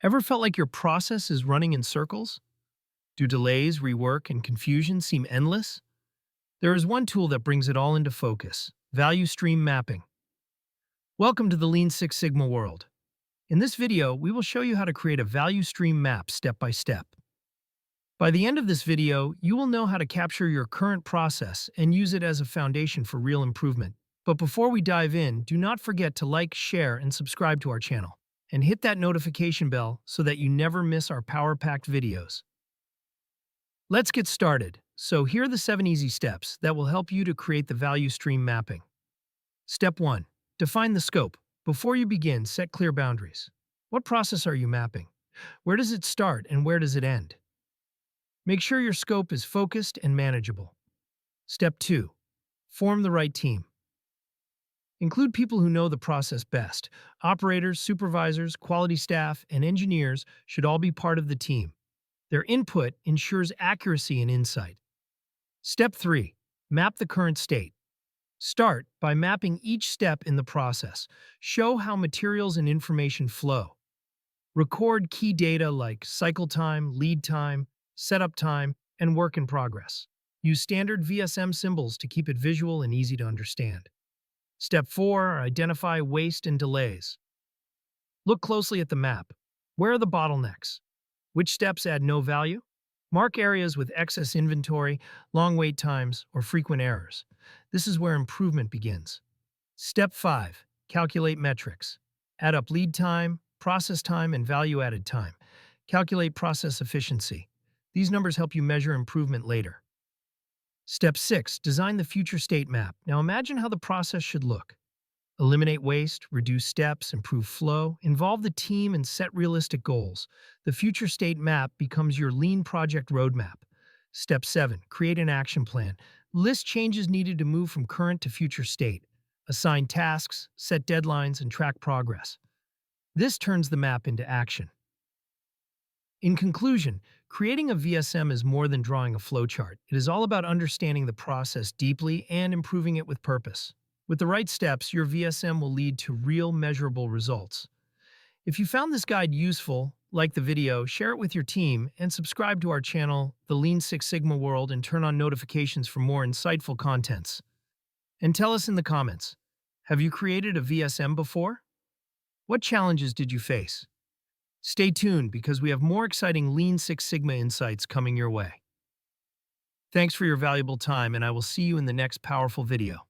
Ever felt like your process is running in circles? Do delays, rework, and confusion seem endless? There is one tool that brings it all into focus: value stream mapping. Welcome to the Lean Six Sigma world. In this video, we will show you how to create a value stream map step by step. By the end of this video, you will know how to capture your current process and use it as a foundation for real improvement. But before we dive in, do not forget to like, share, and subscribe to our channel. And hit that notification bell so that you never miss our power-packed videos. Let's get started. So here are the 7 easy steps that will help you to create the value stream mapping. Step 1. Define the scope. Before you begin, set clear boundaries. What process are you mapping? Where does it start and where does it end? Make sure your scope is focused and manageable. Step 2. Form the right team. Include people who know the process best. Operators, supervisors, quality staff, and engineers should all be part of the team. Their input ensures accuracy and insight. Step 3. Map the current state. Start by mapping each step in the process. Show how materials and information flow. Record key data like cycle time, lead time, setup time, and work in progress. Use standard VSM symbols to keep it visual and easy to understand. Step 4. Identify waste and delays. Look closely at the map. Where are the bottlenecks? Which steps add no value? Mark areas with excess inventory, long wait times, or frequent errors. This is where improvement begins. Step 5. Calculate metrics. Add up lead time, process time, and value-added time. Calculate process efficiency. These numbers help you measure improvement later. Step 6. Design the future state map. Now imagine how the process should look. Eliminate waste, reduce steps, improve flow, involve the team, and set realistic goals. The future state map becomes your lean project roadmap. Step 7. Create an action plan. List changes needed to move from current to future state. Assign tasks, set deadlines, and track progress. This turns the map into action. In conclusion, creating a VSM is more than drawing a flowchart. It is all about understanding the process deeply and improving it with purpose. With the right steps, your VSM will lead to real measurable results. If you found this guide useful, like the video, share it with your team, and subscribe to our channel, The Lean Six Sigma World, and turn on notifications for more insightful contents. And tell us in the comments, have you created a VSM before? What challenges did you face? Stay tuned because we have more exciting Lean Six Sigma insights coming your way. Thanks for your valuable time, and I will see you in the next powerful video.